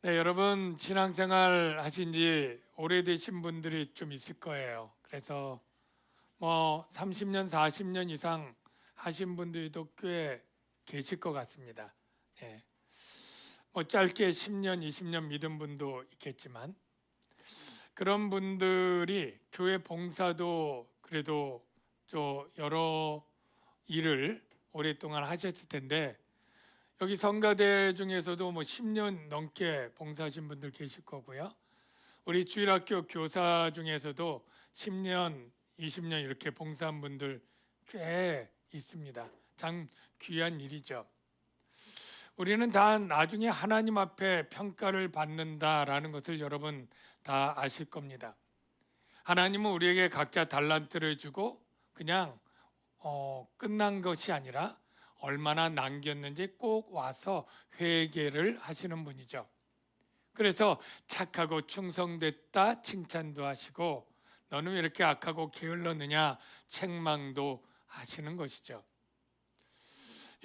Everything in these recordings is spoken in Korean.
네, 여러분 신앙생활 하신 지 오래되신 분들이 좀 있을 거예요. 그래서 뭐 30년, 40년 이상 하신 분들도 꽤 계실 것 같습니다. 예. 뭐 짧게 10년, 20년 믿은 분도 있겠지만 그런 분들이 교회 봉사도 그래도 좀 여러 일을 오랫동안 하셨을 텐데 여기 성가대 중에서도 뭐 10년 넘게 봉사하신 분들 계실 거고요. 우리 주일학교 교사 중에서도 10년, 20년 이렇게 봉사한 분들 꽤 있습니다. 참 귀한 일이죠. 우리는 다 나중에 하나님 앞에 평가를 받는다라는 것을 여러분 다 아실 겁니다. 하나님은 우리에게 각자 달란트를 주고 그냥 끝난 것이 아니라 얼마나 남겼는지 꼭 와서 회개를 하시는 분이죠. 그래서 착하고 충성됐다 칭찬도 하시고 너는 왜 이렇게 악하고 게을렀느냐 책망도 하시는 것이죠.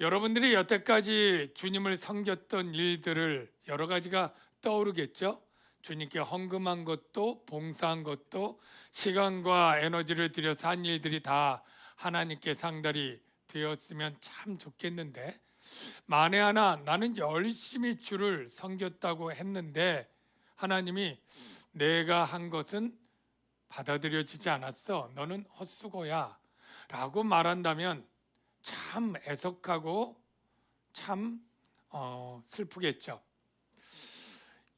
여러분들이 여태까지 주님을 섬겼던 일들을 여러 가지가 떠오르겠죠. 주님께 헌금한 것도 봉사한 것도 시간과 에너지를 들여서 한 일들이 다 하나님께 상달이 되었으면 참 좋겠는데 만에 하나 나는 열심히 주를 섬겼다고 했는데 하나님이 내가 한 것은 받아들여지지 않았어. 너는 헛수고야. 라고 말한다면 참 애석하고 참 슬프겠죠.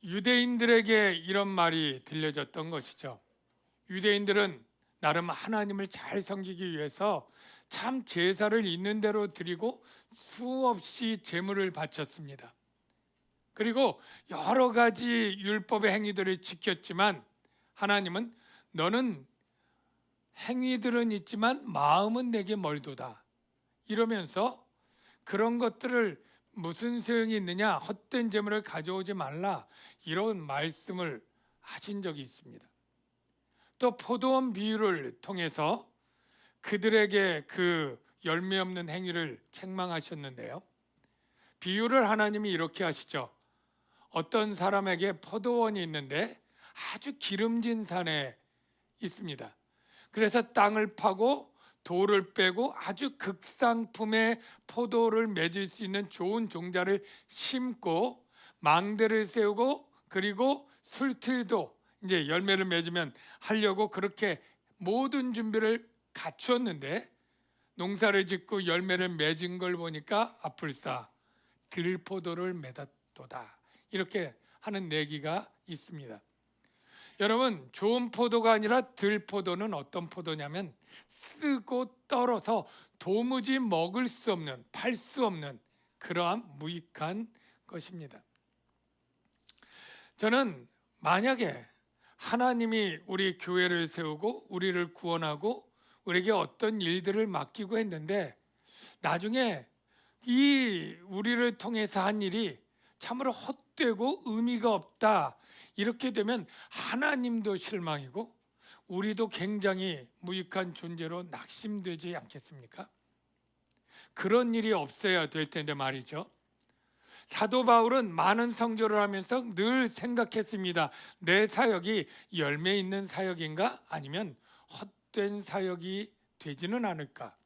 유대인들에게 이런 말이 들려졌던 것이죠. 유대인들은 나름 하나님을 잘 섬기기 위해서 참 제사를 있는 대로 드리고 수없이 제물을 바쳤습니다. 그리고 여러 가지 율법의 행위들을 지켰지만 하나님은 너는 행위들은 있지만 마음은 내게 멀도다. 이러면서 그런 것들을 무슨 소용이 있느냐? 헛된 재물을 가져오지 말라. 이런 말씀을 하신 적이 있습니다. 또 포도원 비유를 통해서 그들에게 그 열매 없는 행위를 책망하셨는데요. 비유를 하나님이 이렇게 하시죠. 어떤 사람에게 포도원이 있는데 아주 기름진 산에 있습니다. 그래서 땅을 파고 돌을 빼고 아주 극상품의 포도를 맺을 수 있는 좋은 종자를 심고 망대를 세우고 그리고 술틀도 이제 열매를 맺으면 하려고 그렇게 모든 준비를 갖추었는데 농사를 짓고 열매를 맺은 걸 보니까 아플싸 들포도를 맺었도다 이렇게 하는 내기가 있습니다. 여러분 좋은 포도가 아니라 들포도는 어떤 포도냐면 쓰고 떨어서 도무지 먹을 수 없는 팔 수 없는 그러한 무익한 것입니다. 저는 만약에 하나님이 우리 교회를 세우고 우리를 구원하고 우리에게 어떤 일들을 맡기고 했는데 나중에 이 우리를 통해서 한 일이 참으로 헛되고 의미가 없다. 이렇게 되면 하나님도 실망이고 우리도 굉장히 무익한 존재로 낙심되지 않겠습니까? 그런 일이 없어야 될 텐데 말이죠. 사도 바울은 많은 선교를 하면서 늘 생각했습니다. 내 사역이 열매 있는 사역인가? 아니면 헛된 사역이 되지는 않을까?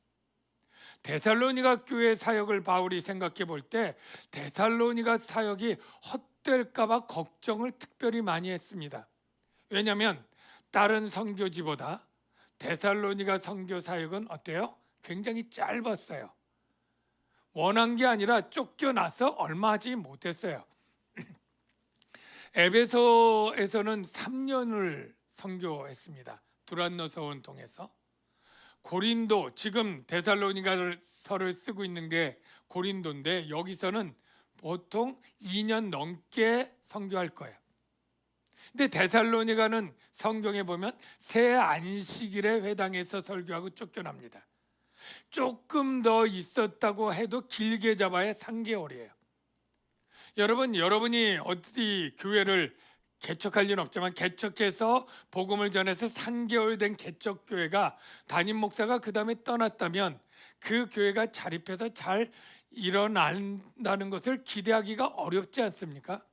데살로니가 교회 사역을 바울이 생각해 볼 때 데살로니가 사역이 헛될까 봐 걱정을 특별히 많이 했습니다. 왜냐하면 다른 선교지보다 데살로니가 선교 사역은 어때요? 굉장히 짧았어요. 원한 게 아니라 쫓겨나서 얼마 하지 못했어요. 에베소에서는 3년을 선교했습니다. 두란노서원 통해서. 고린도 지금 데살로니가서를 쓰고 있는 게 고린도인데 여기서는 보통 2년 넘게 선교할 거예요. 근데 데살로니가는 성경에 보면 새 안식일에 회당에서 설교하고 쫓겨납니다. 조금 더 있었다고 해도 길게 잡아야 3개월이에요. 여러분이 어디 교회를 개척할 리는 없지만 개척해서 복음을 전해서 3개월 된 개척교회가 담임 목사가 그 다음에 떠났다면 그 교회가 자립해서 잘 일어난다는 것을 기대하기가 어렵지 않습니까?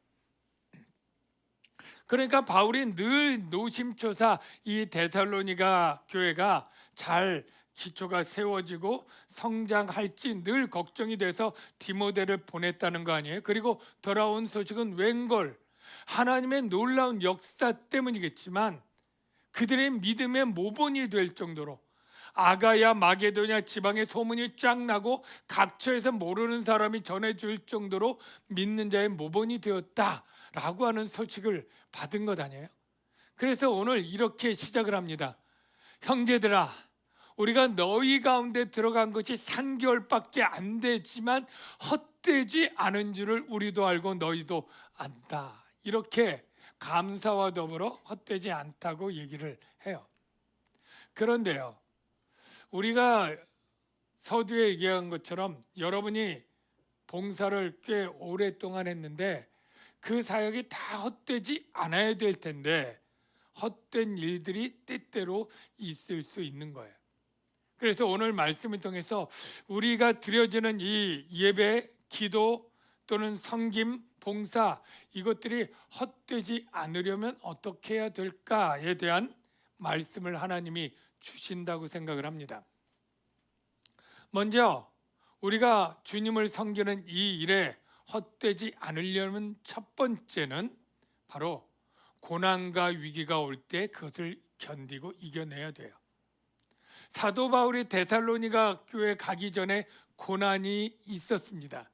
그러니까 바울이 늘 노심초사 이 데살로니가 교회가 잘 기초가 세워지고 성장할지 늘 걱정이 돼서 디모데를 보냈다는 거 아니에요? 그리고 돌아온 소식은 웬걸 하나님의 놀라운 역사 때문이겠지만 그들의 믿음의 모본이 될 정도로 아가야 마게도냐 지방의 소문이 쫙 나고 각처에서 모르는 사람이 전해줄 정도로 믿는 자의 모본이 되었다라고 하는 소식을 받은 것 아니에요? 그래서 오늘 이렇게 시작을 합니다. 형제들아, 우리가 너희 가운데 들어간 것이 3개월밖에 안 되지만 헛되지 않은 줄을 우리도 알고 너희도 안다. 이렇게 감사와 더불어 헛되지 않다고 얘기를 해요. 그런데요, 우리가 서두에 얘기한 것처럼 여러분이 봉사를 꽤 오랫동안 했는데 그 사역이 다 헛되지 않아야 될 텐데 헛된 일들이 때때로 있을 수 있는 거예요. 그래서 오늘 말씀을 통해서 우리가 드려지는 이 예배, 기도 또는 섬김, 봉사 이것들이 헛되지 않으려면 어떻게 해야 될까에 대한 말씀을 하나님이 주신다고 생각을 합니다. 먼저 우리가 주님을 섬기는 이 일에 헛되지 않으려면 첫 번째는 바로 고난과 위기가 올 때 그것을 견디고 이겨내야 돼요. 사도 바울이 데살로니가 교회 가기 전에 고난이 있었습니다.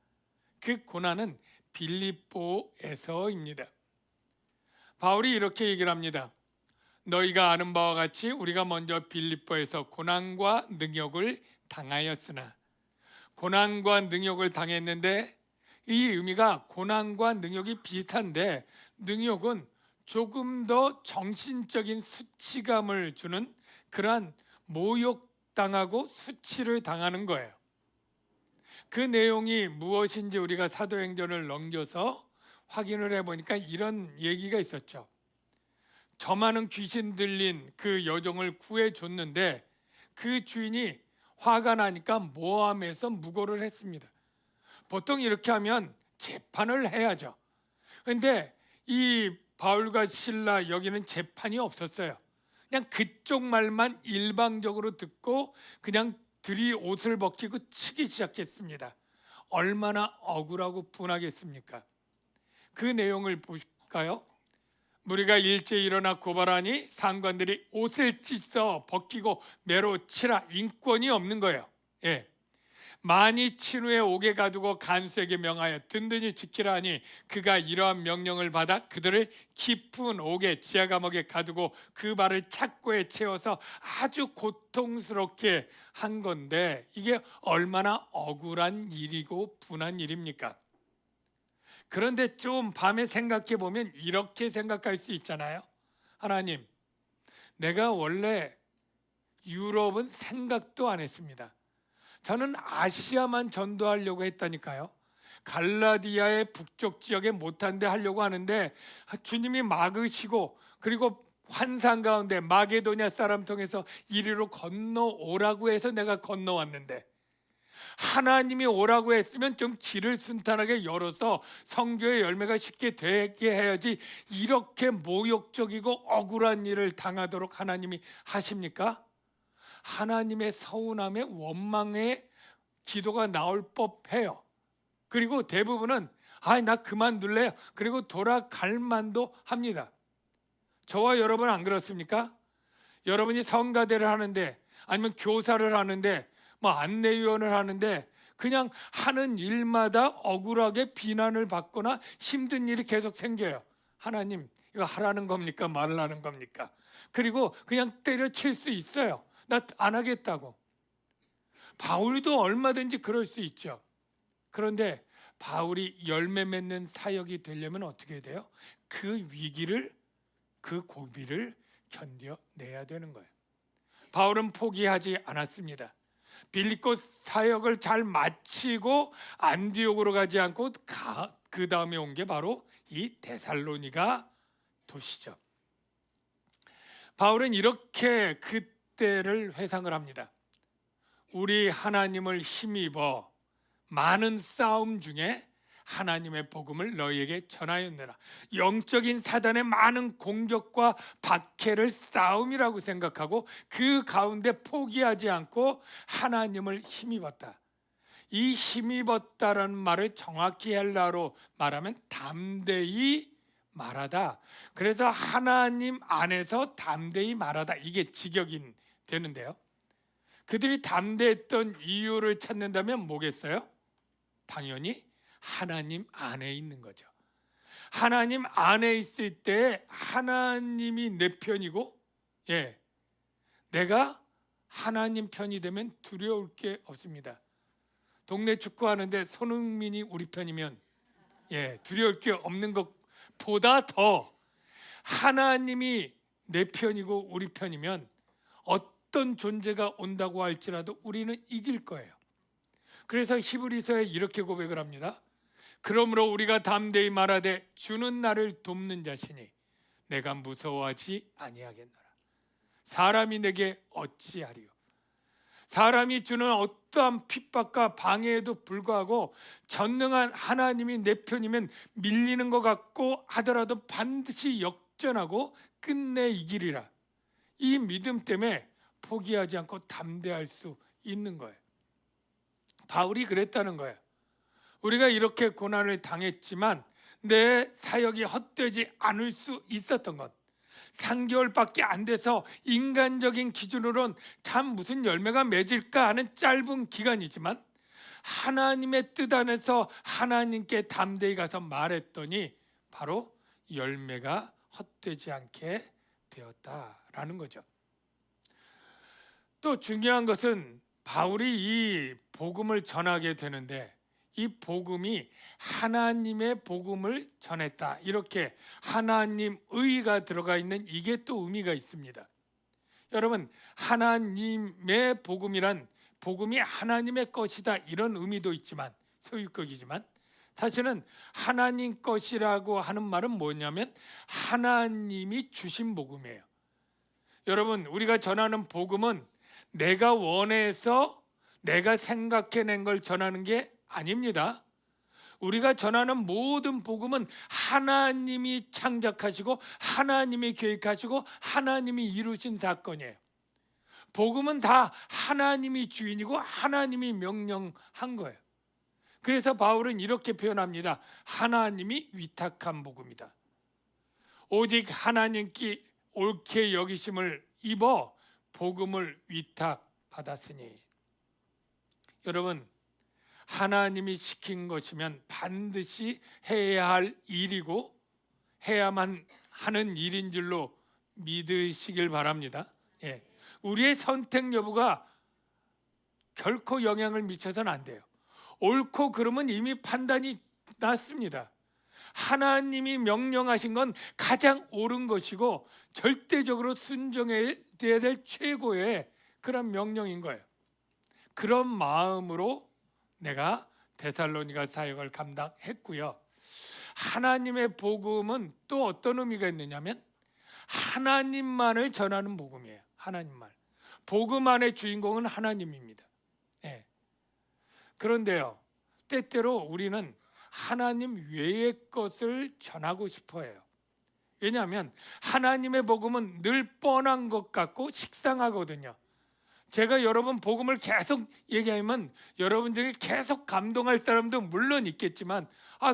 그 고난은 빌립보에서입니다. 바울이 이렇게 얘기를 합니다. 너희가 아는 바와 같이 우리가 먼저 빌립보에서 고난과 능욕을 당하였으나, 고난과 능욕을 당했는데 이 의미가 고난과 능욕이 비슷한데 능욕은 조금 더 정신적인 수치감을 주는 그러한 모욕당하고 수치를 당하는 거예요. 그 내용이 무엇인지 우리가 사도행전을 넘겨서 확인을 해보니까 이런 얘기가 있었죠. 저 많은 귀신 들린 그 여종을 구해줬는데 그 주인이 화가 나니까 모함해서 무고를 했습니다. 보통 이렇게 하면 재판을 해야죠. 그런데 이 바울과 실라 여기는 재판이 없었어요. 그냥 그쪽 말만 일방적으로 듣고 그냥 들이 옷을 벗기고 치기 시작했습니다. 얼마나 억울하고 분하겠습니까? 그 내용을 보실까요? 무리가 일제히 일어나 고발하니 상관들이 옷을 찢어 벗기고 매로 치라. 인권이 없는 거예요. 예. 많이 친 후에 옥에 가두고 간수에게 명하여 든든히 지키라 하니 그가 이러한 명령을 받아 그들을 깊은 옥에 지하 감옥에 가두고 그 발을 착고에 채워서 아주 고통스럽게 한 건데 이게 얼마나 억울한 일이고 분한 일입니까? 그런데 좀 밤에 생각해 보면 이렇게 생각할 수 있잖아요. 하나님, 내가 원래 유럽은 생각도 안 했습니다. 저는 아시아만 전도하려고 했다니까요. 갈라디아의 북쪽 지역에 못한 데 하려고 하는데 주님이 막으시고 그리고 환상 가운데 마게도냐 사람 통해서 이리로 건너오라고 해서 내가 건너왔는데 하나님이 오라고 했으면 좀 길을 순탄하게 열어서 선교의 열매가 쉽게 되게 해야지 이렇게 모욕적이고 억울한 일을 당하도록 하나님이 하십니까? 하나님의 서운함에 원망의 기도가 나올 법해요. 그리고 대부분은 나 그만둘래요. 그리고 돌아갈 만도 합니다. 저와 여러분 안 그렇습니까? 여러분이 성가대를 하는데 아니면 교사를 하는데 뭐 안내위원을 하는데 그냥 하는 일마다 억울하게 비난을 받거나 힘든 일이 계속 생겨요. 하나님 이거 하라는 겁니까? 말라는 겁니까? 그리고 그냥 때려칠 수 있어요. 나 안 하겠다고. 바울도 얼마든지 그럴 수 있죠. 그런데 바울이 열매 맺는 사역이 되려면 어떻게 돼요? 그 위기를, 그 고비를 견뎌내야 되는 거예요. 바울은 포기하지 않았습니다. 빌립보 사역을 잘 마치고 안디옥으로 가지 않고 그 다음에 온 게 바로 이 데살로니가 도시죠. 바울은 이렇게 그때를 회상을 합니다. 우리 하나님을 힘입어 많은 싸움 중에 하나님의 복음을 너희에게 전하였느라. 영적인 사단의 많은 공격과 박해를 싸움이라고 생각하고 그 가운데 포기하지 않고 하나님을 힘입었다. 이 힘입었다라는 말을 정확히 헬라어로 말하면 담대히 말하다. 그래서 하나님 안에서 담대히 말하다, 이게 직역이 되는데요. 그들이 담대했던 이유를 찾는다면 뭐겠어요? 당연히 하나님 안에 있는 거죠. 하나님 안에 있을 때 하나님이 내 편이고, 내가 하나님 편이 되면 두려울 게 없습니다. 동네 축구하는데 손흥민이 우리 편이면 두려울 게 없는 것보다 더 하나님이 내 편이고 우리 편이면 어떤 존재가 온다고 할지라도 우리는 이길 거예요. 그래서 히브리서에 이렇게 고백을 합니다. 그러므로 우리가 담대히 말하되 주는 나를 돕는 자시니 내가 무서워하지 아니하겠노라. 사람이 내게 어찌하리요? 사람이 주는 어떠한 핍박과 방해에도 불구하고 전능한 하나님이 내 편이면 밀리는 것 같고 하더라도 반드시 역전하고 끝내 이기리라. 이 믿음 때문에 포기하지 않고 담대할 수 있는 거예요. 바울이 그랬다는 거예요. 우리가 이렇게 고난을 당했지만 내 사역이 헛되지 않을 수 있었던 것, 3개월밖에 안 돼서 인간적인 기준으로는 참 무슨 열매가 맺을까 하는 짧은 기간이지만 하나님의 뜻 안에서 하나님께 담대히 가서 말했더니 바로 열매가 헛되지 않게 되었다라는 거죠. 또 중요한 것은 바울이 이 복음을 전하게 되는데 이 복음이 하나님의 복음을 전했다, 이렇게 하나님의가 들어가 있는 이게 또 의미가 있습니다. 여러분, 하나님의 복음이란 복음이 하나님의 것이다, 이런 의미도 있지만 소유격이지만 사실은 하나님 것이라고 하는 말은 뭐냐면 하나님이 주신 복음이에요. 여러분, 우리가 전하는 복음은 내가 원해서 내가 생각해낸 걸 전하는 게 아닙니다. 우리가 전하는 모든 복음은 하나님이 창작하시고 하나님이 계획하시고 하나님이 이루신 사건이에요. 복음은 다 하나님이 주인이고 하나님이 명령한 거예요. 그래서 바울은 이렇게 표현합니다. 하나님이 위탁한 복음이다. 오직 하나님께 옳게 여기심을 입어 복음을 위탁받았으니. 여러분, 하나님이 시킨 것이면 반드시 해야 할 일이고 해야만 하는 일인 줄로 믿으시길 바랍니다. 우리의 선택 여부가 결코 영향을 미쳐서는 안 돼요. 옳고 그름은 이미 판단이 났습니다. 하나님이 명령하신 건 가장 옳은 것이고 절대적으로 순종해야 될 최고의 그런 명령인 거예요. 그런 마음으로 내가 데살로니가 사역을 감당했고요. 하나님의 복음은 또 어떤 의미가 있느냐면 하나님만을 전하는 복음이에요. 하나님만. 복음 안의 주인공은 하나님입니다. 그런데요, 때때로 우리는 하나님 외의 것을 전하고 싶어 해요. 왜냐하면 하나님의 복음은 늘 뻔한 것 같고 식상하거든요. 제가 여러분 복음을 계속 얘기하면 여러분 중에 계속 감동할 사람도 물론 있겠지만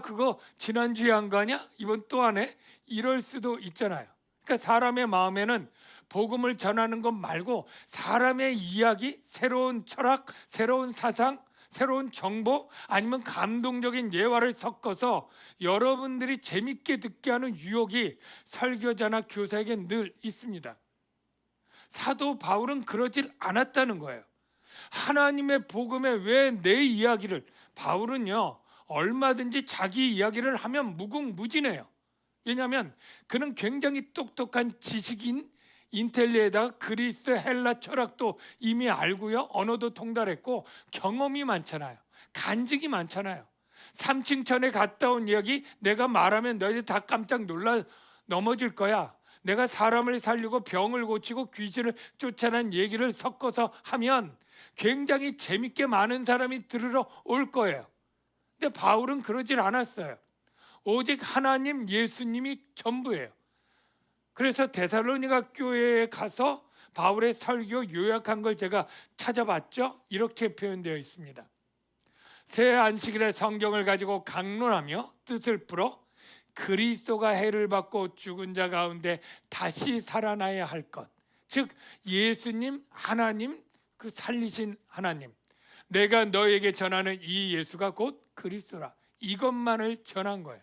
그거 지난주에 한 거 아니야? 이번 또 하네? 이럴 수도 있잖아요. 그러니까 사람의 마음에는 복음을 전하는 것 말고 사람의 이야기, 새로운 철학, 새로운 사상, 새로운 정보, 아니면 감동적인 예화를 섞어서 여러분들이 재밌게 듣게 하는 유혹이 설교자나 교사에게 늘 있습니다. 사도 바울은 그러질 않았다는 거예요. 하나님의 복음에 왜 내 이야기를, 바울은요 얼마든지 자기 이야기를 하면 무궁무진해요. 왜냐하면 그는 굉장히 똑똑한 지식인, 인텔리에다가 그리스 헬라 철학도 이미 알고요, 언어도 통달했고 경험이 많잖아요. 간증이 많잖아요. 3층 천에 갔다 온 이야기 내가 말하면 너희들 다 깜짝 놀라 넘어질 거야. 내가 사람을 살리고 병을 고치고 귀신을 쫓아낸 얘기를 섞어서 하면 굉장히 재밌게 많은 사람이 들으러 올 거예요. 근데 바울은 그러질 않았어요. 오직 하나님 예수님이 전부예요. 그래서 데살로니가 교회에 가서 바울의 설교 요약한 걸 제가 찾아봤죠. 이렇게 표현되어 있습니다. 새 안식일의 성경을 가지고 강론하며 뜻을 풀어 그리스도가 해를 받고 죽은 자 가운데 다시 살아나야 할 것, 즉 예수님, 하나님, 그 살리신 하나님, 내가 너에게 전하는 이 예수가 곧 그리스도라, 이것만을 전한 거예요.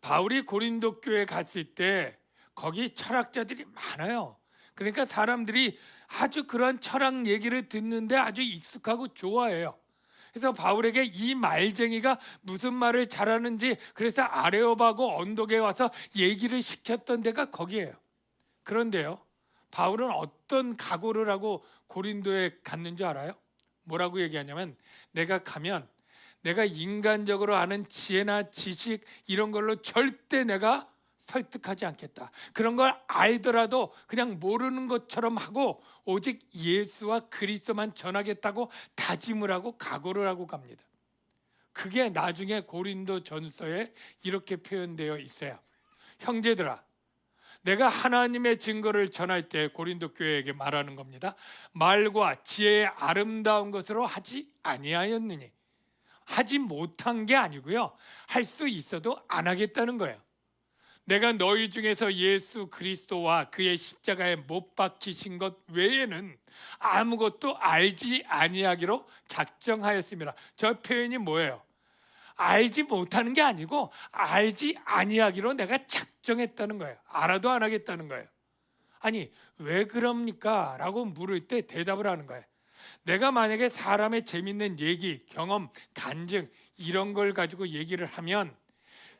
바울이 고린도 교회에 갔을 때 거기 철학자들이 많아요. 그러니까 사람들이 아주 그런 철학 얘기를 듣는데 아주 익숙하고 좋아해요. 그래서 바울에게 이 말쟁이가 무슨 말을 잘하는지 그래서 아레오바고 언덕에 와서 얘기를 시켰던 데가 거기예요. 그런데요, 바울은 어떤 각오를 하고 고린도에 갔는지 알아요? 뭐라고 얘기하냐면, 내가 가면 내가 인간적으로 아는 지혜나 지식 이런 걸로 절대 내가 설득하지 않겠다. 그런 걸 알더라도 그냥 모르는 것처럼 하고 오직 예수와 그리스도만 전하겠다고 다짐을 하고 각오를 하고 갑니다. 그게 나중에 고린도 전서에 이렇게 표현되어 있어요. 형제들아, 내가 하나님의 증거를 전할 때, 고린도 교회에게 말하는 겁니다, 말과 지혜의 아름다운 것으로 하지 아니하였느니. 하지 못한 게 아니고요, 할 수 있어도 안 하겠다는 거예요. 내가 너희 중에서 예수 그리스도와 그의 십자가에 못 박히신 것 외에는 아무것도 알지 아니하기로 작정하였습니다. 저 표현이 뭐예요? 알지 못하는 게 아니고 알지 아니하기로 내가 작정했다는 거예요. 알아도 안 하겠다는 거예요. 아니, 왜 그럽니까? 라고 물을 때 대답을 하는 거예요. 내가 만약에 사람의 재밌는 얘기, 경험, 간증 이런 걸 가지고 얘기를 하면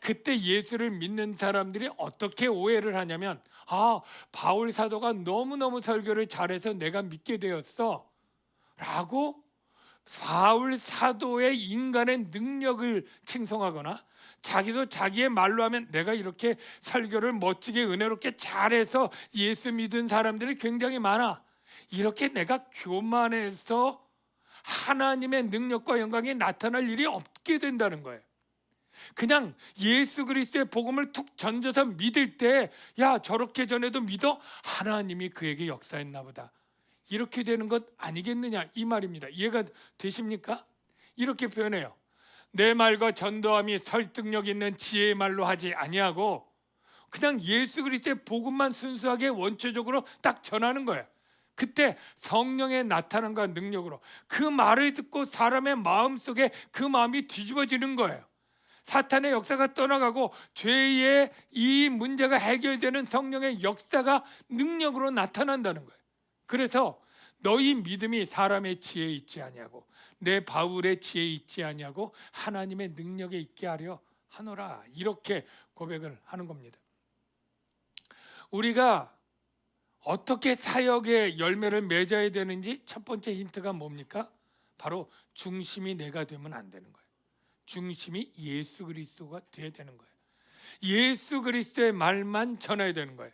그때 예수를 믿는 사람들이 어떻게 오해를 하냐면, 아, 바울 사도가 너무너무 설교를 잘해서 내가 믿게 되었어 라고 바울 사도의 인간의 능력을 칭송하거나, 자기도 자기의 말로 하면 내가 이렇게 설교를 멋지게 은혜롭게 잘해서 예수 믿은 사람들이 굉장히 많아, 이렇게 내가 교만해서 하나님의 능력과 영광이 나타날 일이 없게 된다는 거예요. 그냥 예수 그리스도의 복음을 툭 던져서 믿을 때, 야, 저렇게 전해도 믿어? 하나님이 그에게 역사했나 보다, 이렇게 되는 것 아니겠느냐, 이 말입니다. 이해가 되십니까? 이렇게 표현해요. 내 말과 전도함이 설득력 있는 지혜의 말로 하지 아니하고 그냥 예수 그리스도의 복음만 순수하게 원초적으로 딱 전하는 거예요. 그때 성령의 나타남과 능력으로 그 말을 듣고 사람의 마음속에 그 마음이 뒤집어지는 거예요. 사탄의 역사가 떠나가고 죄의 이 문제가 해결되는 성령의 역사가 능력으로 나타난다는 거예요. 그래서 너희 믿음이 사람의 지혜에 있지 아니하고 내 바울의 지혜에 있지 아니하고 하나님의 능력에 있게 하려 하노라, 이렇게 고백을 하는 겁니다. 우리가 어떻게 사역의 열매를 맺어야 되는지 첫 번째 힌트가 뭡니까? 바로 중심이 내가 되면 안 되는 거예요. 중심이 예수 그리스도가 돼야 되는 거예요. 예수 그리스도의 말만 전해야 되는 거예요.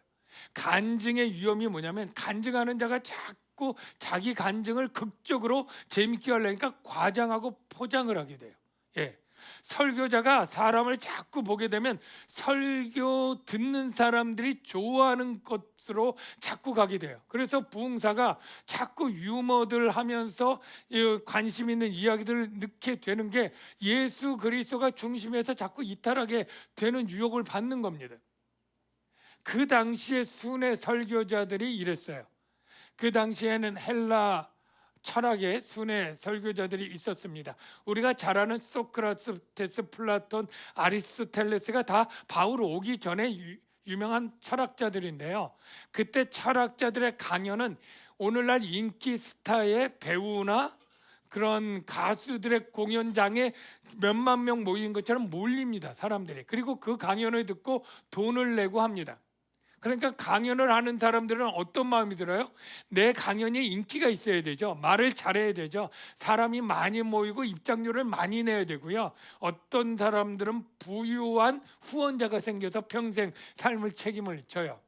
간증의 위험이 뭐냐면, 간증하는 자가 자꾸 자기 간증을 극적으로 재밌게 하려니까 과장하고 포장을 하게 돼요. 예. 설교자가 사람을 자꾸 보게 되면 설교 듣는 사람들이 좋아하는 것으로 자꾸 가게 돼요. 그래서 부흥사가 자꾸 유머들 하면서 관심 있는 이야기들을 넣게 되는 게 예수 그리스도가 중심에서 자꾸 이탈하게 되는 유혹을 받는 겁니다. 그 당시에 순회 설교자들이 이랬어요. 그 당시에는 헬라 철학의 순회 설교자들이 있었습니다. 우리가 잘 아는 소크라테스, 플라톤, 아리스토텔레스가 다 바울 오기 전에 유명한 철학자들인데요. 그때 철학자들의 강연은 오늘날 인기 스타의 배우나 그런 가수들의 공연장에 몇만 명 모인 것처럼 몰립니다, 사람들이. 그리고 그 강연을 듣고 돈을 내고 합니다. 그러니까 강연을 하는 사람들은 어떤 마음이 들어요? 내 강연이 인기가 있어야 되죠. 말을 잘해야 되죠. 사람이 많이 모이고 입장료를 많이 내야 되고요. 어떤 사람들은 부유한 후원자가 생겨서 평생 삶을 책임을 져요.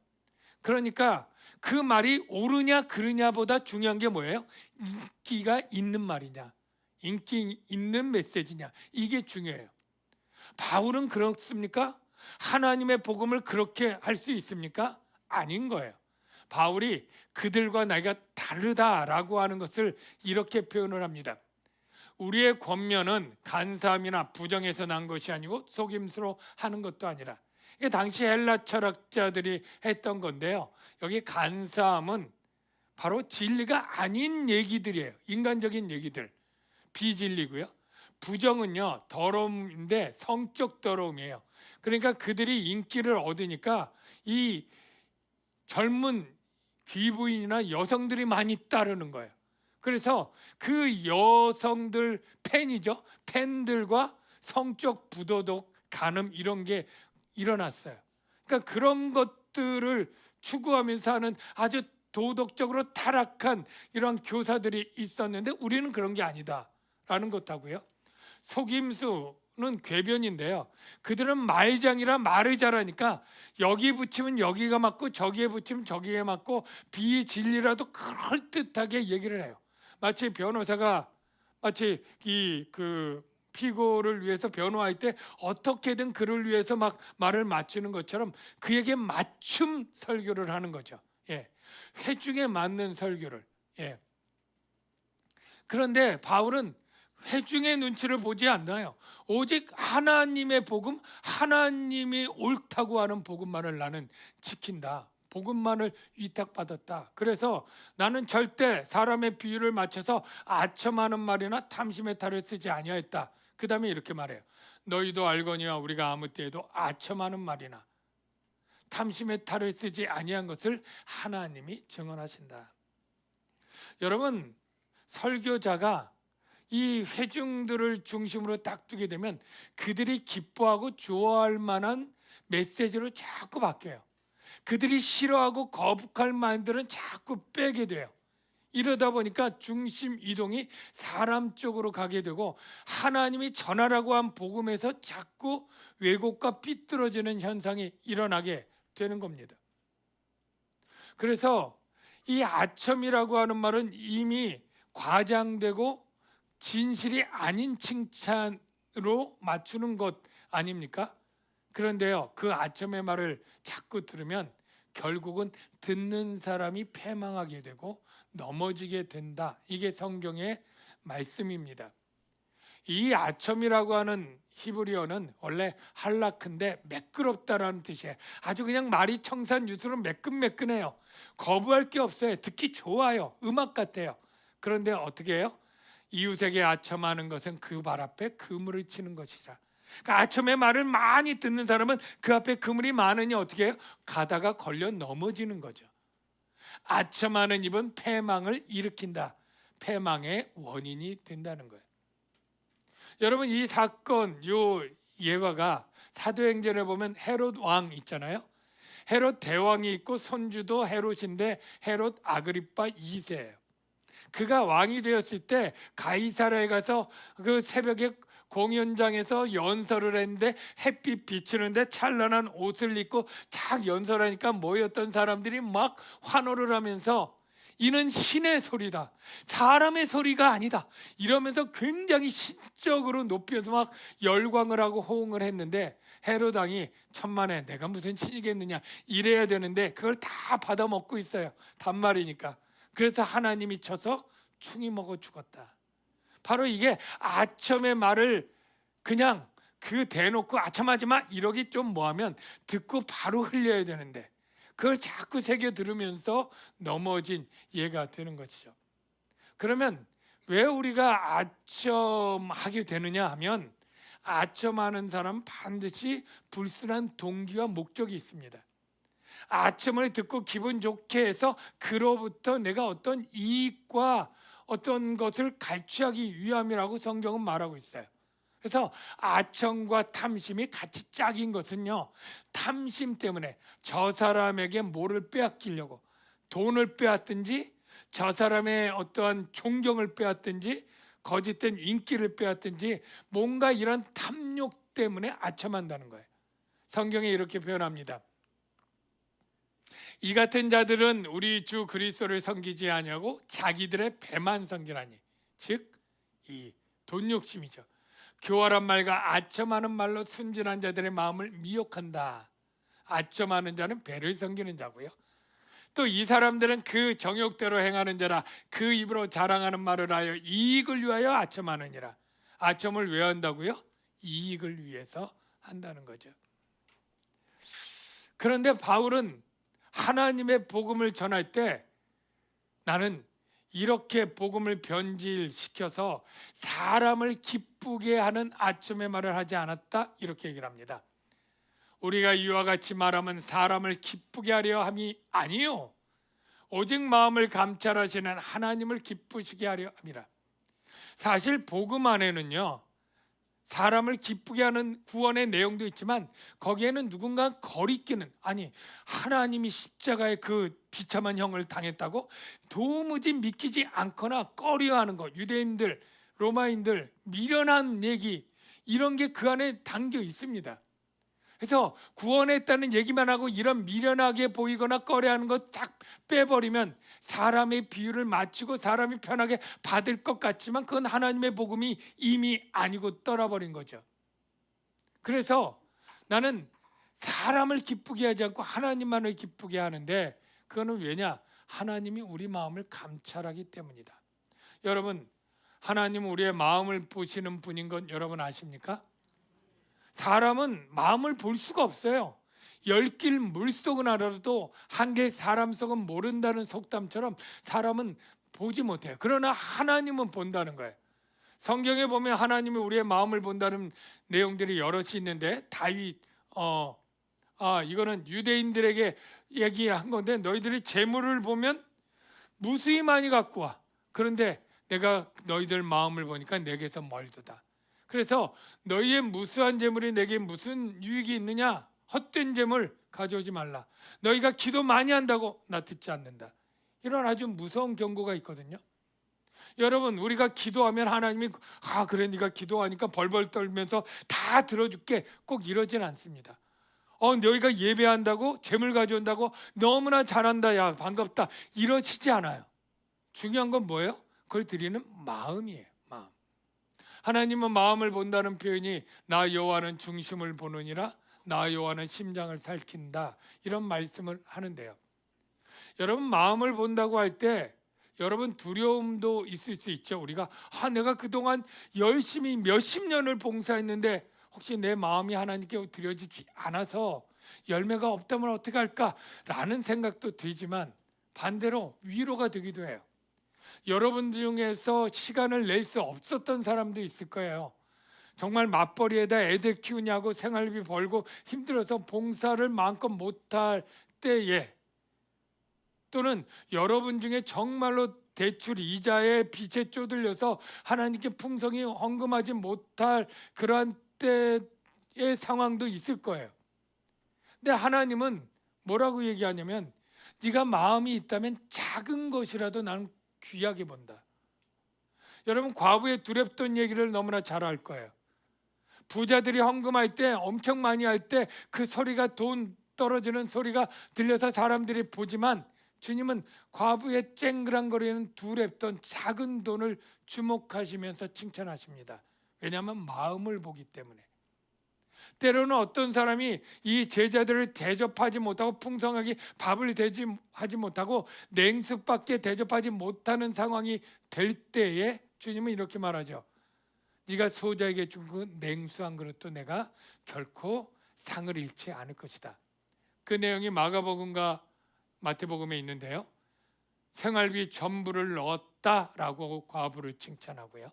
그러니까 그 말이 옳으냐 그르냐보다 중요한 게 뭐예요? 인기가 있는 말이냐, 인기 있는 메시지냐, 이게 중요해요. 바울은 그렇습니까? 하나님의 복음을 그렇게 할 수 있습니까? 아닌 거예요. 바울이 그들과 나이가 다르다라고 하는 것을 이렇게 표현을 합니다. 우리의 권면은 간사함이나 부정에서 난 것이 아니고 속임수로 하는 것도 아니라, 이게 당시 헬라 철학자들이 했던 건데요. 여기 간사함은 바로 진리가 아닌 얘기들이에요. 인간적인 얘기들, 비진리고요. 부정은요, 더러움인데 성적 더러움이에요. 그러니까 그들이 인기를 얻으니까 이 젊은 귀부인이나 여성들이 많이 따르는 거예요. 그래서 그 여성들 팬이죠. 팬들과 성적 부도덕, 간음 이런 게 일어났어요. 그러니까 그런 것들을 추구하면서 하는 아주 도덕적으로 타락한 이런 교사들이 있었는데, 우리는 그런 게 아니다라는 것하고요. 속임수는 궤변인데요. 그들은 말장이라 말을 잘하니까 여기 붙이면 여기가 맞고 저기에 붙이면 저기에 맞고 비진리라도 그럴듯하게 얘기를 해요. 마치 변호사가 마치 그 피고를 위해서 변호할 때 어떻게든 그를 위해서 막 말을 맞추는 것처럼 그에게 맞춤 설교를 하는 거죠. 예, 회중에 맞는 설교를. 예. 그런데 바울은 회중의 눈치를 보지 않나요? 오직 하나님의 복음, 하나님이 옳다고 하는 복음만을 나는 지킨다. 복음만을 위탁받았다. 그래서 나는 절대 사람의 비유를 맞춰서 아첨하는 말이나 탐심의 탈을 쓰지 아니하였다. 그 다음에 이렇게 말해요. 너희도 알거니와 우리가 아무 때에도 아첨하는 말이나 탐심의 탈을 쓰지 아니한 것을 하나님이 증언하신다. 여러분, 설교자가 이 회중들을 중심으로 딱 두게 되면 그들이 기뻐하고 좋아할 만한 메시지로 자꾸 바뀌어요. 그들이 싫어하고 거북할 말들은 자꾸 빼게 돼요. 이러다 보니까 중심 이동이 사람 쪽으로 가게 되고 하나님이 전하라고 한 복음에서 자꾸 왜곡과 삐뚤어지는 현상이 일어나게 되는 겁니다. 그래서 이 아첨이라고 하는 말은 이미 과장되고 진실이 아닌 칭찬으로 맞추는 것 아닙니까? 그런데요, 그 아첨의 말을 자꾸 들으면 결국은 듣는 사람이 패망하게 되고 넘어지게 된다. 이게 성경의 말씀입니다. 이 아첨이라고 하는 히브리어는 원래 할라크인데 매끄럽다라는 뜻이에요. 아주 그냥 말이 청산유수로 매끈매끈해요. 거부할 게 없어요. 듣기 좋아요. 음악 같아요. 그런데 어떻게 해요? 이웃에게 아첨하는 것은 그 발 앞에 그물을 치는 것이라. 그러니까 아첨의 말을 많이 듣는 사람은 그 앞에 그물이 많으니 어떻게 해요? 가다가 걸려 넘어지는 거죠. 아첨하는 입은 패망을 일으킨다. 패망의 원인이 된다는 거예요. 여러분, 이 사건, 요 예화가 사도행전에 보면 헤롯 왕 있잖아요. 헤롯 대왕이 있고 손주도 헤롯인데 헤롯 아그리파 2세예요. 그가 왕이 되었을 때 가이사라에 가서 그 새벽에 공연장에서 연설을 했는데 햇빛 비추는데 찬란한 옷을 입고 쫙 연설하니까 모였던 사람들이 막 환호를 하면서 이는 신의 소리다, 사람의 소리가 아니다, 이러면서 굉장히 신적으로 높여서 막 열광을 하고 호응을 했는데 헤롯 왕이 천만에 내가 무슨 신이겠느냐 이래야 되는데 그걸 다 받아먹고 있어요. 단말이니까. 그래서 하나님이 쳐서 충이 먹어 죽었다. 바로 이게 아첨의 말을 그냥 그 대놓고 아첨하지 마 이러기 좀 뭐하면 듣고 바로 흘려야 되는데 그걸 자꾸 새겨 들으면서 넘어진 예가 되는 것이죠. 그러면 왜 우리가 아첨하게 되느냐 하면 아첨하는 사람은 반드시 불순한 동기와 목적이 있습니다. 아첨을 듣고 기분 좋게 해서 그로부터 내가 어떤 이익과 어떤 것을 갈취하기 위함이라고 성경은 말하고 있어요. 그래서 아첨과 탐심이 같이 짝인 것은요, 탐심 때문에 저 사람에게 뭐를 빼앗기려고 돈을 빼앗든지 저 사람의 어떠한 존경을 빼앗든지 거짓된 인기를 빼앗든지 뭔가 이런 탐욕 때문에 아첨한다는 거예요. 성경에 이렇게 표현합니다. 이 같은 자들은 우리 주 그리스도를 섬기지 아니하고 자기들의 배만 섬기나니, 즉 이 돈 욕심이죠. 교활한 말과 아첨하는 말로 순진한 자들의 마음을 미혹한다. 아첨하는 자는 배를 섬기는 자고요. 또 이 사람들은 그 정욕대로 행하는 자라 그 입으로 자랑하는 말을 하여 이익을 위하여 아첨하느니라. 아첨을 왜 한다고요? 이익을 위해서 한다는 거죠. 그런데 바울은 하나님의 복음을 전할 때 나는 이렇게 복음을 변질시켜서 사람을 기쁘게 하는 아첨의 말을 하지 않았다, 이렇게 얘기를 합니다. 우리가 이와 같이 말하면 사람을 기쁘게 하려 함이 아니요 오직 마음을 감찰하시는 하나님을 기쁘시게 하려 함이라. 사실 복음 안에는요 사람을 기쁘게 하는 구원의 내용도 있지만 거기에는 누군가 거리끼는, 아니 하나님이 십자가의 그 비참한 형을 당했다고 도무지 믿기지 않거나 꺼려하는 것, 유대인들 로마인들 미련한 얘기, 이런 게 그 안에 담겨 있습니다. 그래서 구원했다는 얘기만 하고 이런 미련하게 보이거나 꺼려하는 것 싹 빼버리면 사람의 비유를 맞추고 사람이 편하게 받을 것 같지만 그건 하나님의 복음이 이미 아니고 떠나버린 거죠. 그래서 나는 사람을 기쁘게 하지 않고 하나님만을 기쁘게 하는데, 그거는 왜냐? 하나님이 우리 마음을 감찰하기 때문이다. 여러분, 하나님은 우리의 마음을 보시는 분인 건 여러분 아십니까? 사람은 마음을 볼 수가 없어요. 열길 물속은 알아도 한개 사람 속은 모른다는 속담처럼 사람은 보지 못해요. 그러나 하나님은 본다는 거예요. 성경에 보면 하나님이 우리의 마음을 본다는 내용들이 여럿이 있는데, 다윗 이거는 유대인들에게 얘기한 건데, 너희들이 재물을 보면 무수히 많이 갖고 와. 그런데 내가 너희들 마음을 보니까 내게서 멀도다. 그래서 너희의 무수한 재물이 내게 무슨 유익이 있느냐? 헛된 재물 가져오지 말라. 너희가 기도 많이 한다고 나 듣지 않는다. 이런 아주 무서운 경고가 있거든요. 여러분, 우리가 기도하면 하나님이 그래 네가 기도하니까 벌벌 떨면서 다 들어줄게, 꼭 이러진 않습니다. 너희가 예배한다고 재물 가져온다고 너무나 잘한다, 야 반갑다, 이러지지 않아요. 중요한 건 뭐예요? 그걸 드리는 마음이에요. 마음. 하나님은 마음을 본다는 표현이 나 여호와는 중심을 보느니라, 나 여호와는 심장을 살핀다, 이런 말씀을 하는데요. 여러분, 마음을 본다고 할 때 여러분 두려움도 있을 수 있죠. 우리가 내가 그동안 열심히 몇십 년을 봉사했는데 혹시 내 마음이 하나님께 드려지지 않아서 열매가 없다면 어떻게 할까라는 생각도 들지만 반대로 위로가 되기도 해요. 여러분 중에서 시간을 낼 수 없었던 사람도 있을 거예요. 정말 맞벌이에다 애들 키우냐고 생활비 벌고 힘들어서 봉사를 마음껏 못할 때에, 또는 여러분 중에 정말로 대출 이자에 빚에 쪼들려서 하나님께 풍성히 헌금하지 못할 그러한 때의 상황도 있을 거예요. 근데 하나님은 뭐라고 얘기하냐면, 네가 마음이 있다면 작은 것이라도 나는 귀하게 본다. 여러분, 과부의 두렵던 얘기를 너무나 잘 알 거예요. 부자들이 헌금할 때 엄청 많이 할 때 그 소리가, 돈 떨어지는 소리가 들려서 사람들이 보지만 주님은 과부의 쨍그랑거리는 두렵던 작은 돈을 주목하시면서 칭찬하십니다. 왜냐하면 마음을 보기 때문에. 때로는 어떤 사람이 이 제자들을 대접하지 못하고 풍성하게 밥을 하지 못하고 냉숙밖에 대접하지 못하는 상황이 될 때에 주님은 이렇게 말하죠. 네가 소자에게 준 그 냉수한 그릇도 내가 결코 상을 잃지 않을 것이다. 그 내용이 마가복음과 마태복음에 있는데요. 생활비 전부를 넣었다라고 과부를 칭찬하고요.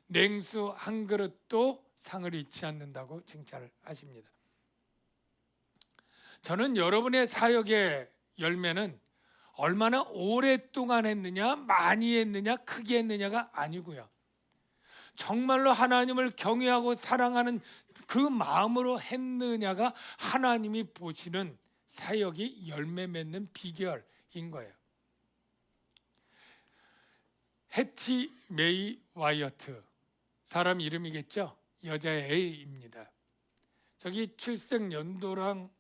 냉수 한 그릇도 상을 잃지 않는다고 칭찬을 하십니다. 저는 여러분의 사역의 열매는 얼마나 오랫동안 했느냐, 많이 했느냐, 크게 했느냐가 아니고요. 정말로 하나님을 경외하고 사랑하는 그 마음으로 했느냐가 하나님이 보시는 사역이 열매 맺는 비결인 거예요. 해티 메이 와이어트, 사람 이름이겠죠? 여자의 A입니다. 저기 출생 연도랑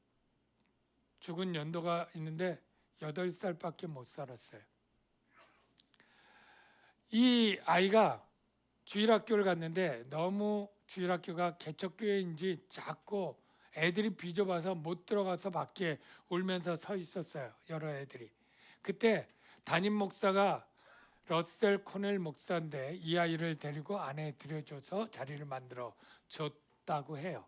죽은 연도가 있는데 8살밖에 못 살았어요. 이 아이가 주일학교를 갔는데 너무 주일학교가 개척교회인지 작고 애들이 비좁아서 못 들어가서 밖에 울면서 서 있었어요. 여러 애들이. 그때 담임 목사가 러셀 코넬 목사인데 이 아이를 데리고 안에 들여줘서 자리를 만들어 줬다고 해요.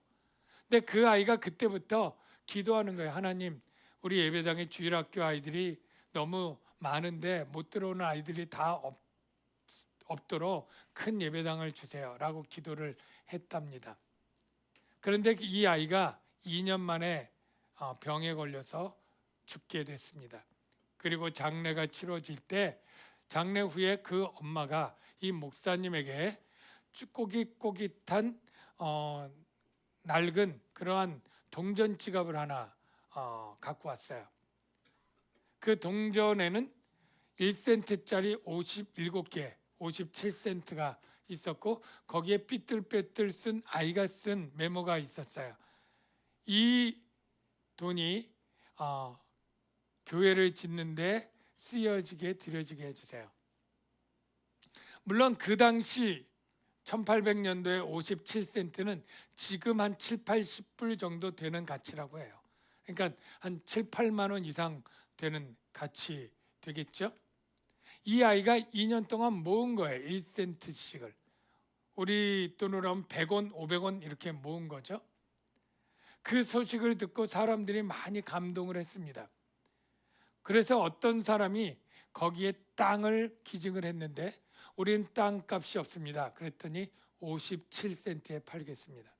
근데 그 아이가 그때부터 기도하는 거예요. 하나님, 우리 예배당에 주일학교 아이들이 너무 많은데 못 들어오는 아이들이 다 없도록 큰 예배당을 주세요라고 기도를 했답니다. 그런데 이 아이가 2년 만에 병에 걸려서 죽게 됐습니다. 그리고 장례가 치러질 때 장례 후에 그 엄마가 이 목사님에게 꼬깃꼬깃한 낡은 그러한 동전 지갑을 하나 갖고 왔어요. 그 동전에는 1센트짜리 57개, 57센트가 있었고 거기에 삐뚤빼뚤 쓴 아이가 쓴 메모가 있었어요. 이 돈이 교회를 짓는데 쓰여지게 드려지게 해주세요. 물론 그 당시 1800년도에 57센트는 지금 한 7, 80불 정도 되는 가치라고 해요. 그러니까 한 7, 8만 원 이상 되는 가치 되겠죠? 이 아이가 2년 동안 모은 거예요. 1센트씩을. 우리 돈으로 하면 100원, 500원 이렇게 모은 거죠. 그 소식을 듣고 사람들이 많이 감동을 했습니다. 그래서 어떤 사람이 거기에 땅을 기증을 했는데 우린 땅값이 없습니다. 그랬더니 57센트에 팔겠습니다.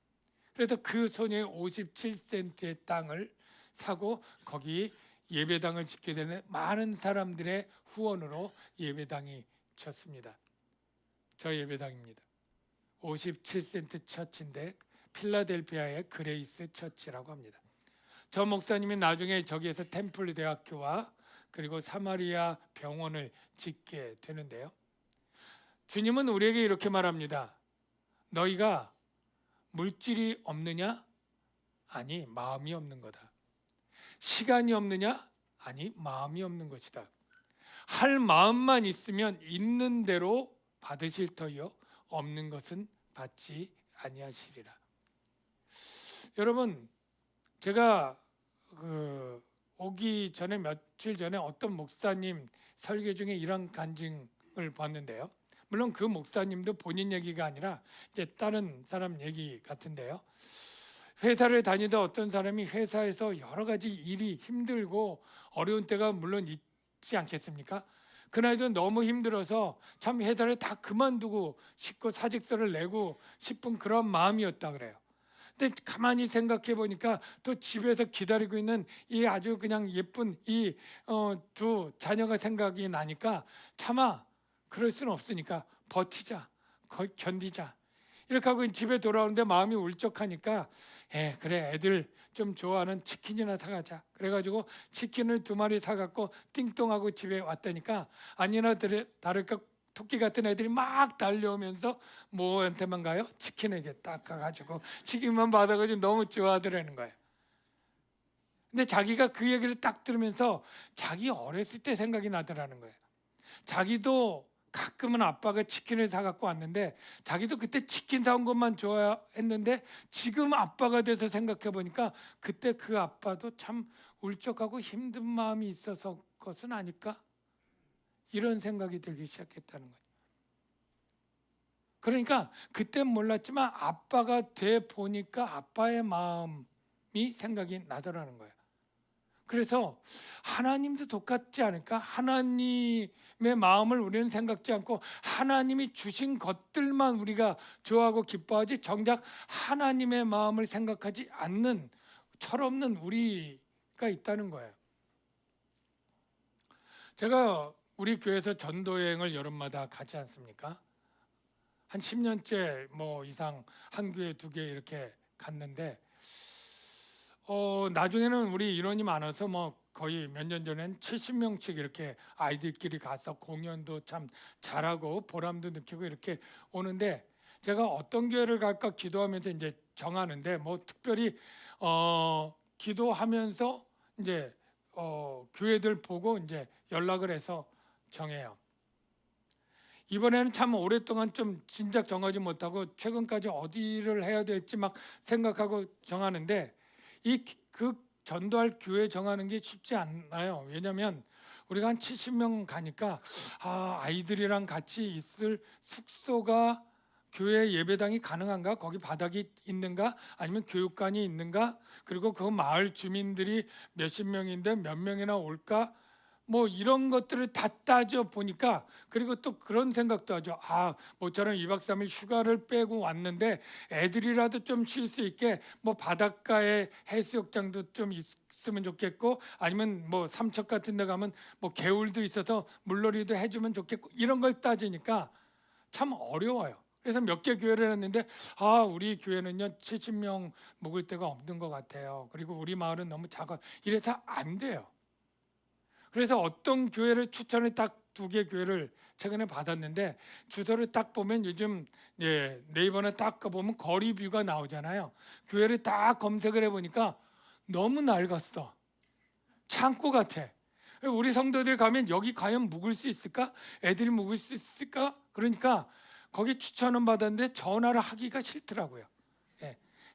그래서 그 소녀의 57센트의 땅을 사고 거기 예배당을 짓게 되는 많은 사람들의 후원으로 예배당이 쳤습니다. 저 예배당입니다. 57센트 처치인데 필라델피아의 그레이스 처치라고 합니다. 저 목사님이 나중에 저기에서 템플 대학교와 그리고 사마리아 병원을 짓게 되는데요. 주님은 우리에게 이렇게 말합니다. 너희가 물질이 없느냐? 아니, 마음이 없는 거다. 시간이 없느냐? 아니, 마음이 없는 것이다. 할 마음만 있으면 있는 대로 받으실 터이요 없는 것은 받지 아니하시리라. 여러분, 제가 오기 전에 며칠 전에 어떤 목사님 설교 중에 이런 간증을 봤는데요. 물론 그 목사님도 본인 얘기가 아니라 이제 다른 사람 얘기 같은데요. 회사를 다니다 어떤 사람이 회사에서 여러 가지 일이 힘들고 어려운 때가 물론 있지 않겠습니까? 그날도 너무 힘들어서 참 회사를 다 그만두고 싶고 사직서를 내고 싶은 그런 마음이었다 그래요. 근데 가만히 생각해 보니까 또 집에서 기다리고 있는 이 아주 그냥 예쁜 이 두 자녀가 생각이 나니까 차마 그럴 수는 없으니까 버티자, 견디자. 이렇게 하고 집에 돌아오는데 마음이 울적하니까 그래 애들 좀 좋아하는 치킨이나 사가자. 그래가지고 치킨을 2마리 사갖고 띵동하고 집에 왔다니까 아니나 다를까 토끼 같은 애들이 막 달려오면서 뭐한테만 가요? 치킨에게 딱 가가지고 치킨만 받아가지고 너무 좋아하더라는 거예요. 근데 자기가 그 얘기를 딱 들으면서 자기 어렸을 때 생각이 나더라는 거예요. 자기도 가끔은 아빠가 치킨을 사갖고 왔는데 자기도 그때 치킨 사온 것만 좋아했는데 지금 아빠가 돼서 생각해 보니까 그때 그 아빠도 참 울적하고 힘든 마음이 있어서 것은 아닐까? 이런 생각이 들기 시작했다는 거예요. 그러니까 그땐 몰랐지만 아빠가 돼 보니까 아빠의 마음이 생각이 나더라는 거예요. 그래서 하나님도 똑같지 않을까? 하나님의 마음을 우리는 생각지 않고 하나님이 주신 것들만 우리가 좋아하고 기뻐하지 정작 하나님의 마음을 생각하지 않는 철없는 우리가 있다는 거예요. 제가 우리 교회에서 전도여행을 여름마다 가지 않습니까? 한 10년째 뭐 이상 한 교회 2개 이렇게 갔는데 나중에는 우리 인원이 많아서 뭐 거의 몇 년 전엔 70명씩 이렇게 아이들끼리 가서 공연도 참 잘하고 보람도 느끼고 이렇게 오는데 제가 어떤 교회를 갈까 기도하면서 이제 정하는데 뭐 특별히 기도하면서 이제 교회들 보고 이제 연락을 해서 정해요. 이번에는 참 오랫동안 좀 진작 정하지 못하고 최근까지 어디를 해야 될지 막 생각하고 정하는데 그 전도할 교회 정하는 게 쉽지 않아요. 왜냐하면 우리가 한 70명 가니까 아이들이랑 같이 있을 숙소가 교회 예배당이 가능한가? 거기 바닥이 있는가? 아니면 교육관이 있는가? 그리고 그 마을 주민들이 몇십 명인데 몇 명이나 올까? 뭐 이런 것들을 다 따져 보니까, 그리고 또 그런 생각도 하죠. 모처럼 2박 3일 휴가를 빼고 왔는데 애들이라도 좀 쉴 수 있게 뭐 바닷가에 해수욕장도 좀 있으면 좋겠고, 아니면 뭐 삼척 같은 데 가면 뭐 개울도 있어서 물놀이도 해주면 좋겠고, 이런 걸 따지니까 참 어려워요. 그래서 몇 개 교회를 했는데 우리 교회는요 70명 묵을 데가 없는 것 같아요. 그리고 우리 마을은 너무 작아. 이래서 안 돼요. 그래서 어떤 교회를 추천을 딱 2개 교회를 최근에 받았는데, 주소를 딱 보면 요즘 네이버나 딱 보면 거리 뷰가 나오잖아요. 교회를 딱 검색을 해보니까 너무 낡았어. 창고 같아. 우리 성도들 가면 여기 과연 묵을 수 있을까? 애들이 묵을 수 있을까? 그러니까 거기 추천은 받았는데 전화를 하기가 싫더라고요.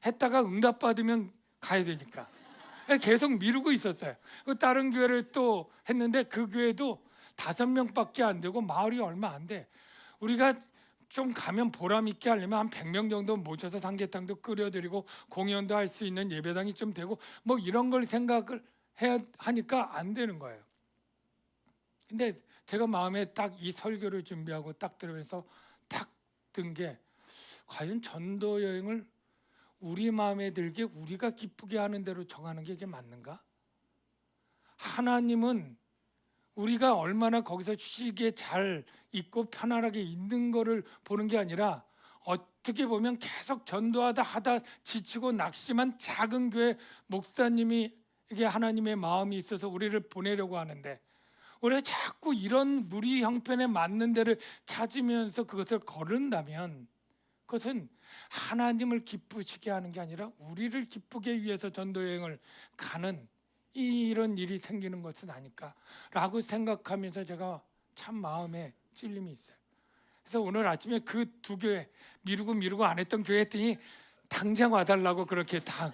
했다가 응답받으면 가야 되니까. 계속 미루고 있었어요. 다른 교회를 또 했는데 그 교회도 5명밖에 안 되고 마을이 얼마 안 돼. 우리가 좀 가면 보람 있게 하려면 한 100명 정도 모셔서 삼계탕도 끓여드리고 공연도 할 수 있는 예배당이 좀 되고 뭐 이런 걸 생각을 해야 하니까 안 되는 거예요. 근데 제가 마음에 딱 이 설교를 준비하고 딱 들으면서 딱 든 게, 과연 전도 여행을 우리 마음에 들게 우리가 기쁘게 하는 대로 정하는 게 이게 맞는가? 하나님은 우리가 얼마나 거기서 쉬기에 잘 있고 편안하게 있는 거를 보는 게 아니라, 어떻게 보면 계속 전도하다 지치고 낙심한 작은 교회 목사님이 이게 하나님의 마음이 있어서 우리를 보내려고 하는데, 우리가 자꾸 이런 우리 형편에 맞는 데를 찾으면서 그것을 거른다면 그것은 하나님을 기쁘시게 하는 게 아니라 우리를 기쁘게 위해서 전도여행을 가는 이런 일이 생기는 것은 아닐까라고 생각하면서 제가 참 마음에 찔림이 있어요. 그래서 오늘 아침에 그 2교회 미루고 안 했던 교회 했더니 당장 와달라고 그렇게 다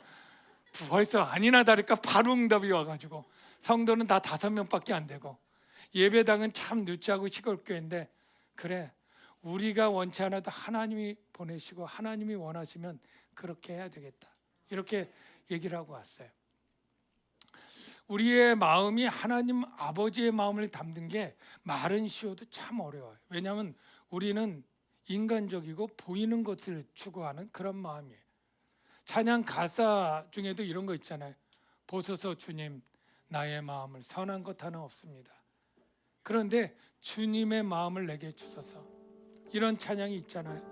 벌써 아니나 다를까 바로 응답이 와가지고, 성도는 다 5명밖에 안 되고, 예배당은 참 누추하고 시골교회인데, 그래 우리가 원치 않아도 하나님이 보내시고 하나님이 원하시면 그렇게 해야 되겠다, 이렇게 얘기를 하고 왔어요. 우리의 마음이 하나님 아버지의 마음을 담는 게 말은 쉬워도 참 어려워요. 왜냐하면 우리는 인간적이고 보이는 것을 추구하는 그런 마음이에요. 찬양 가사 중에도 이런 거 있잖아요. 보소서 주님, 나의 마음을 선한 것 하나 없습니다. 그런데 주님의 마음을 내게 주소서, 이런 찬양이 있잖아요.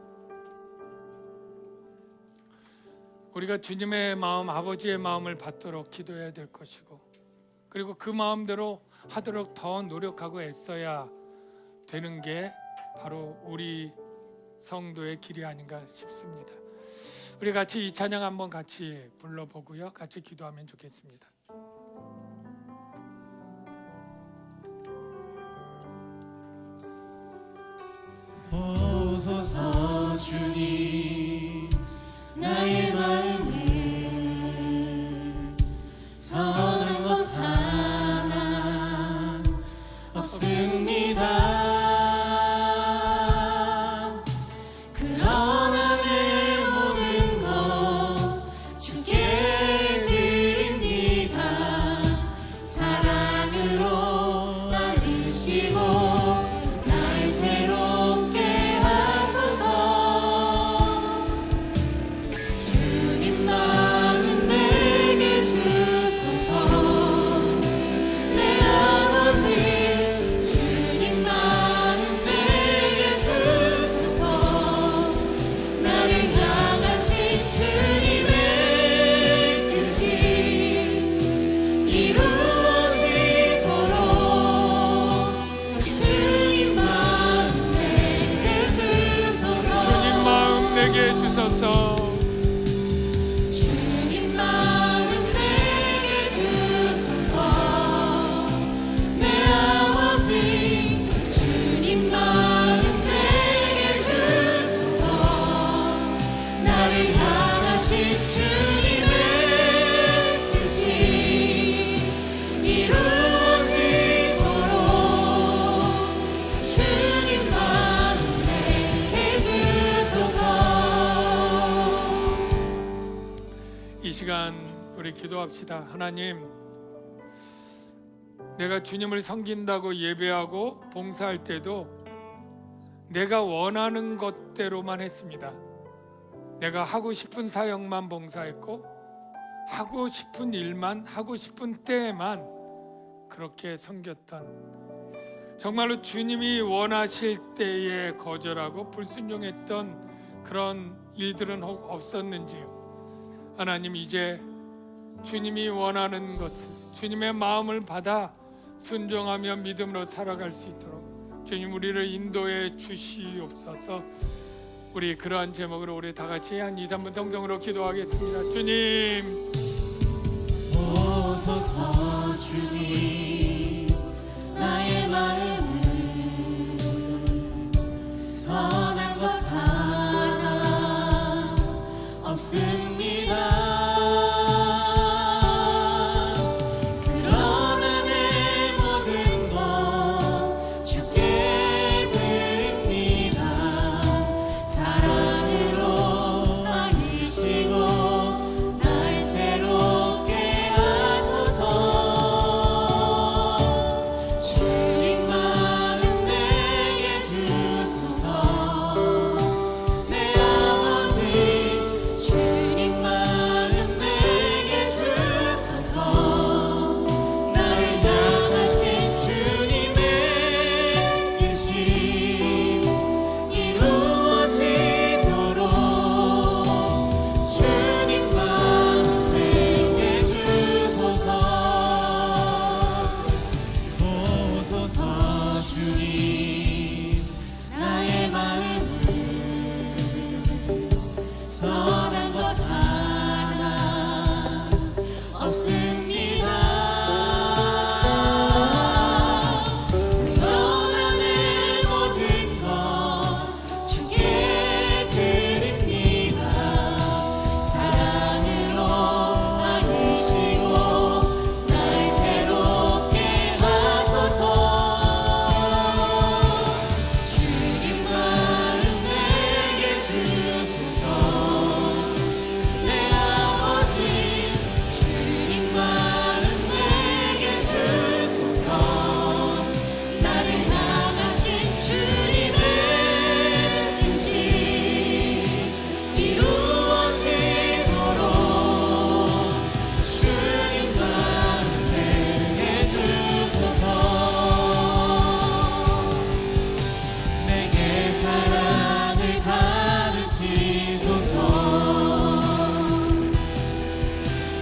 우리가 주님의 마음, 아버지의 마음을 받도록 기도해야 될 것이고, 그리고 그 마음대로 하도록 더 노력하고 애써야 되는 게 바로 우리 성도의 길이 아닌가 싶습니다. 우리 같이 이 찬양 한번 같이 불러보고요, 같이 기도하면 좋겠습니다. 보소서 주님, 나의 마음을 선한 것 하나 없습니다. 그러나 내 모든 것 주께 드립니다. 사랑으로 만드시고 날 새롭게 하소서. 주님 이 시간 우리 기도합시다. 하나님, 내가 주님을 섬긴다고 예배하고 봉사할 때도 내가 원하는 것대로만 했습니다. 내가 하고 싶은 사역만 봉사했고 하고 싶은 일만 하고 싶은 때에만 그렇게 섬겼던, 정말로 주님이 원하실 때에 거절하고 불순종했던 그런 일들은 없었는지요? 하나님, 이제 주님이 원하는 것을, 주님의 마음을 받아 순종하며 믿음으로 살아갈 수 있도록 주님 우리를 인도해 주시옵소서. 우리 그러한 제목으로 우리 다 같이 한 2, 3분 동정으로 기도하겠습니다. 주님, 오소서. 주님, 나의 마음은 선한 것 하나 없습니다. 그러나 내 모든 것 주께 드립니다. 사랑으로 날 이시고 날 새롭게 하소서. 주님 마음 내게 주소서. 내 아버지, 주님 마음 내게 주소서. 나를 향하신 주님의 뜻이 이루어지도록 주님 마음 내게 주소서. 오소서. 주님, 나의 마음은 선한 것 하나 없습니다. 그러나 내 모든 것 주께 드립니다. 사랑으로 안으시고 날 새롭게 하소서. 주님 마음 내게 주소서. 내 아버지, 주님 마음 내게 주소서. 나를 향하신 주님의 뜻이 이루어지도록 주님 마음 내게 주소서. 내게 사랑을 가르치소서.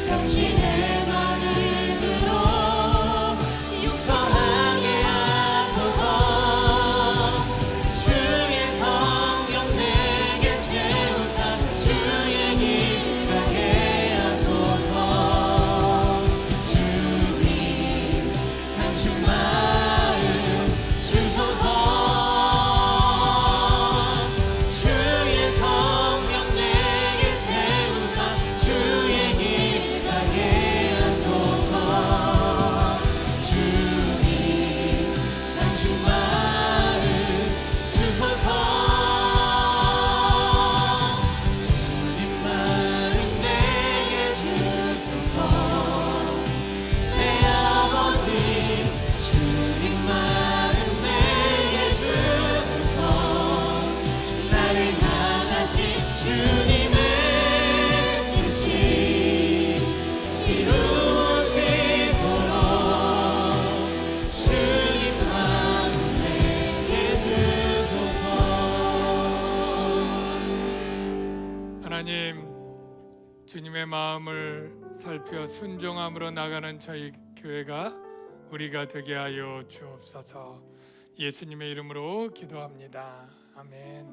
당신의 마음으로 용서하게 하소서. 주의 성령 내게 채우사 주의 길 가게 하소서. 주님, 당신 마음 주소서. 주의 성령 내게 채우사 주의 길 가게 하소서. 주님, 당신 마음 주소서. 주님 마음 내게 주소서. 내 아버지, 주님 마음 내게 주소서. 나를 향하신 주님의 뜻이 이루어지도록 주님 마음 내게 주소서. 하나님, 주님의 마음을 살펴 순종함으로 나가는 저희 교회가 우리가 되게 하여 주옵소서. 예수님의 이름으로 기도합니다. 아멘.